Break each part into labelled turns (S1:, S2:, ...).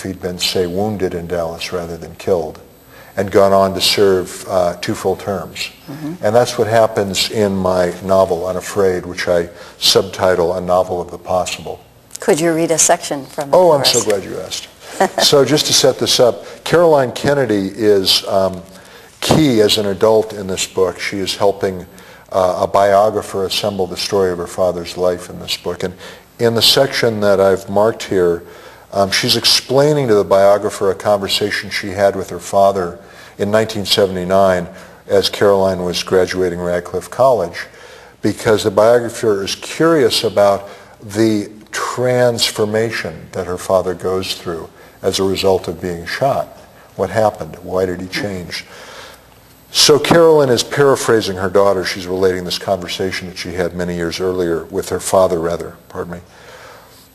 S1: he'd been, say, wounded in Dallas rather than killed, and gone on to serve 2 full terms. And that's what happens in my novel, Unafraid, which I subtitle A Novel of the Possible.
S2: Could you read a section from it?
S1: Oh, I'm so glad you asked. So just to set this up, Caroline Kennedy is key as an adult in this book. She is helping a biographer assemble the story of her father's life in this book. And in the section that I've marked here, she's explaining to the biographer a conversation she had with her father in 1979 as Caroline was graduating Radcliffe College, because the biographer is curious about the transformation that her father goes through as a result of being shot. What happened? Why did he change? So Carolyn is paraphrasing her daughter. She's relating this conversation that she had many years earlier with her father, pardon me.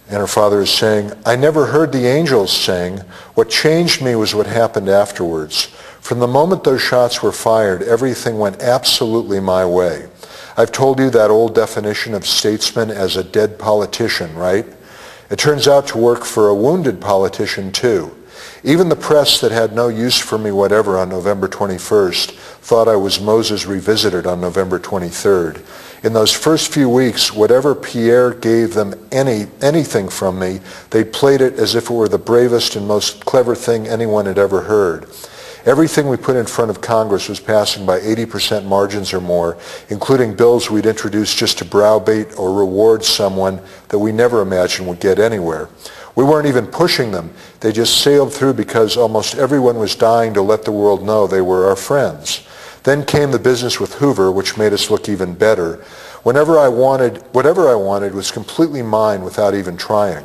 S1: And her father is saying, "I never heard the angels sing. What changed me was what happened afterwards. From the moment those shots were fired, everything went absolutely my way. I've told you that old definition of statesman as a dead politician, right? It turns out to work for a wounded politician too. Even the press that had no use for me whatever on November 21st thought I was Moses Revisited on November 23rd. In those first few weeks, whatever Pierre gave them anything from me, they played it as if it were the bravest and most clever thing anyone had ever heard. Everything we put in front of Congress was passing by 80% margins or more, including bills we'd introduced just to browbeat or reward someone that we never imagined would get anywhere. We weren't even pushing them. They just sailed through because almost everyone was dying to let the world know they were our friends. Then came the business with Hoover, which made us look even better. Whatever I wanted was completely mine without even trying."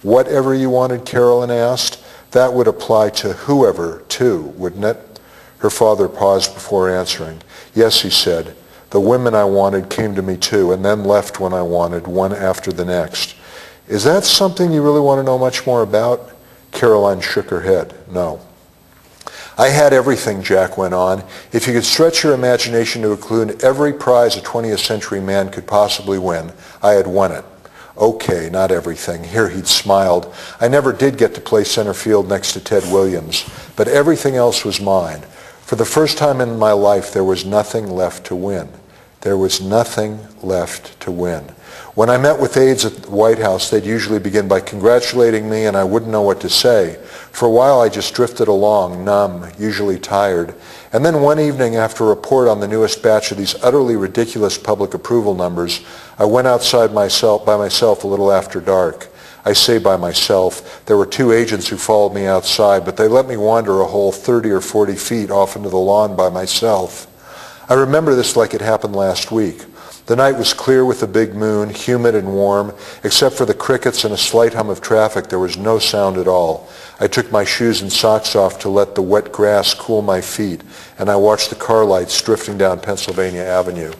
S1: "Whatever you wanted?" Carolyn asked. "That would apply to whoever, too, wouldn't it?" Her father paused before answering. "Yes," he said. "The women I wanted came to me too, and then left when I wanted, one after the next." "Is that something you really want to know much more about?" Caroline shook her head. "No." "I had everything," Jack went on. "If you could stretch your imagination to include every prize a 20th century man could possibly win, I had won it." "Okay, not everything." Here he'd smiled. "I never did get to play center field next to Ted Williams, but everything else was mine. For the first time in my life, there was nothing left to win. There was nothing left to win. When I met with aides at the White House, they'd usually begin by congratulating me, and I wouldn't know what to say. For a while, I just drifted along, numb, usually tired. And then one evening, after a report on the newest batch of these utterly ridiculous public approval numbers, I went outside by myself a little after dark. I say by myself. There were 2 agents who followed me outside, but they let me wander a whole 30 or 40 feet off into the lawn by myself. I remember this like it happened last week. The night was clear with a big moon, humid and warm. Except for the crickets and a slight hum of traffic, there was no sound at all. I took my shoes and socks off to let the wet grass cool my feet, and I watched the car lights drifting down Pennsylvania Avenue.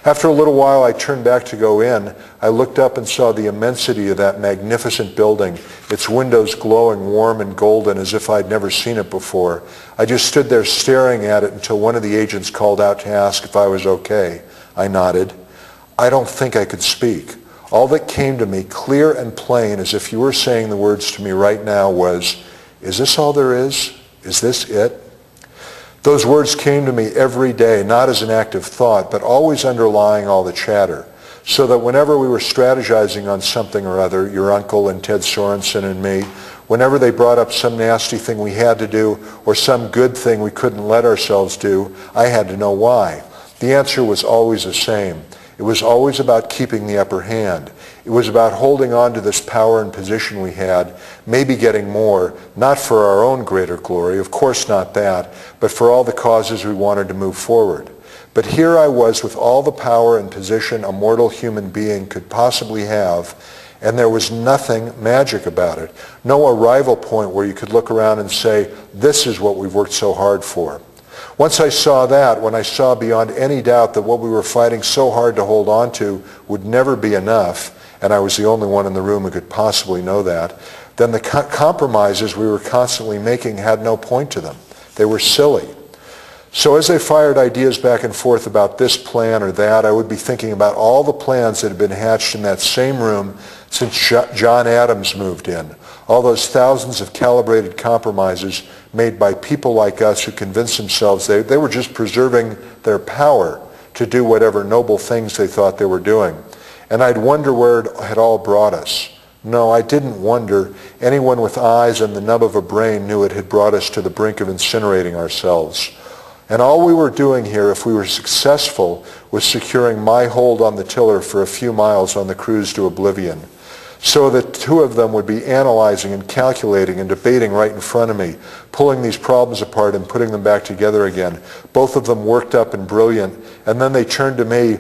S1: After a little while, I turned back to go in. I looked up and saw the immensity of that magnificent building, its windows glowing warm and golden as if I'd never seen it before. I just stood there staring at it until one of the agents called out to ask if I was okay. I nodded. I don't think I could speak. All that came to me, clear and plain, as if you were saying the words to me right now, was, "Is this all there is? Is this it?" Those words came to me every day, not as an active thought, but always underlying all the chatter, so that whenever we were strategizing on something or other, your uncle and Ted Sorensen and me, whenever they brought up some nasty thing we had to do or some good thing we couldn't let ourselves do, I had to know why. The answer was always the same. It was always about keeping the upper hand. It was about holding on to this power and position we had, maybe getting more, not for our own greater glory, of course not that, but for all the causes we wanted to move forward. But here I was with all the power and position a mortal human being could possibly have, and there was nothing magic about it. No arrival point where you could look around and say, "This is what we've worked so hard for." Once I saw that, when I saw beyond any doubt that what we were fighting so hard to hold on to would never be enough, and I was the only one in the room who could possibly know that, then the compromises we were constantly making had no point to them. They were silly. So as I fired ideas back and forth about this plan or that, I would be thinking about all the plans that had been hatched in that same room since John Adams moved in. All those thousands of calibrated compromises made by people like us who convinced themselves they were just preserving their power to do whatever noble things they thought they were doing. And I'd wonder where it had all brought us. No, I didn't wonder. Anyone with eyes and the nub of a brain knew it had brought us to the brink of incinerating ourselves. And all we were doing here, if we were successful, was securing my hold on the tiller for a few miles on the cruise to oblivion. So the two of them would be analyzing and calculating and debating right in front of me, pulling these problems apart and putting them back together again. Both of them worked up and brilliant. And then they turned to me,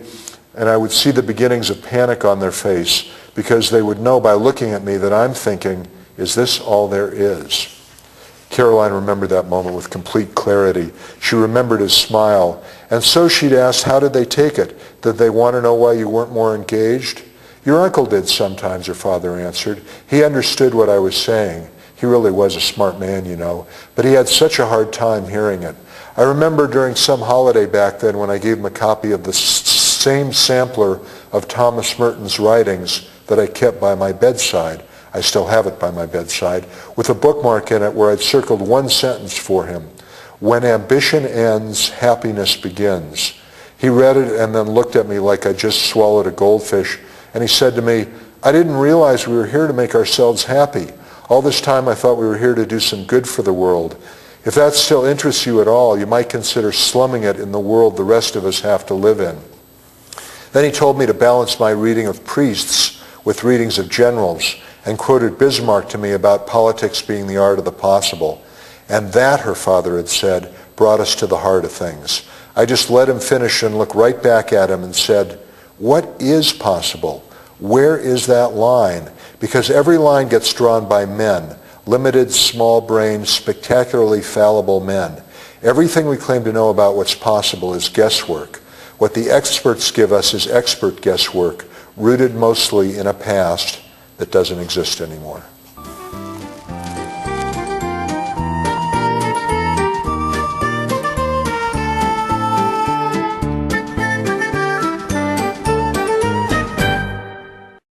S1: and I would see the beginnings of panic on their face, because they would know by looking at me that I'm thinking, is this all there is? Caroline remembered that moment with complete clarity. She remembered his smile. And so she'd asked, how did they take it? Did they want to know why you weren't more engaged? Your uncle did sometimes, her father answered. He understood what I was saying. He really was a smart man, you know. But he had such a hard time hearing it. I remember during some holiday back then when I gave him a copy of the same sampler of Thomas Merton's writings that I kept by my bedside. I still have it by my bedside, with a bookmark in it where I'd circled one sentence for him. When ambition ends, happiness begins. He read it and then looked at me like I just swallowed a goldfish, and he said to me, I didn't realize we were here to make ourselves happy. All this time I thought we were here to do some good for the world. If that still interests you at all, you might consider slumming it in the world the rest of us have to live in. Then he told me to balance my reading of priests with readings of generals, and quoted Bismarck to me about politics being the art of the possible. And that, her father had said, brought us to the heart of things. I just let him finish and looked right back at him and said, what is possible? Where is that line? Because every line gets drawn by men, limited, small-brained, spectacularly fallible men. Everything we claim to know about what's possible is guesswork. What the experts give us is expert guesswork, rooted mostly in a past that doesn't exist anymore.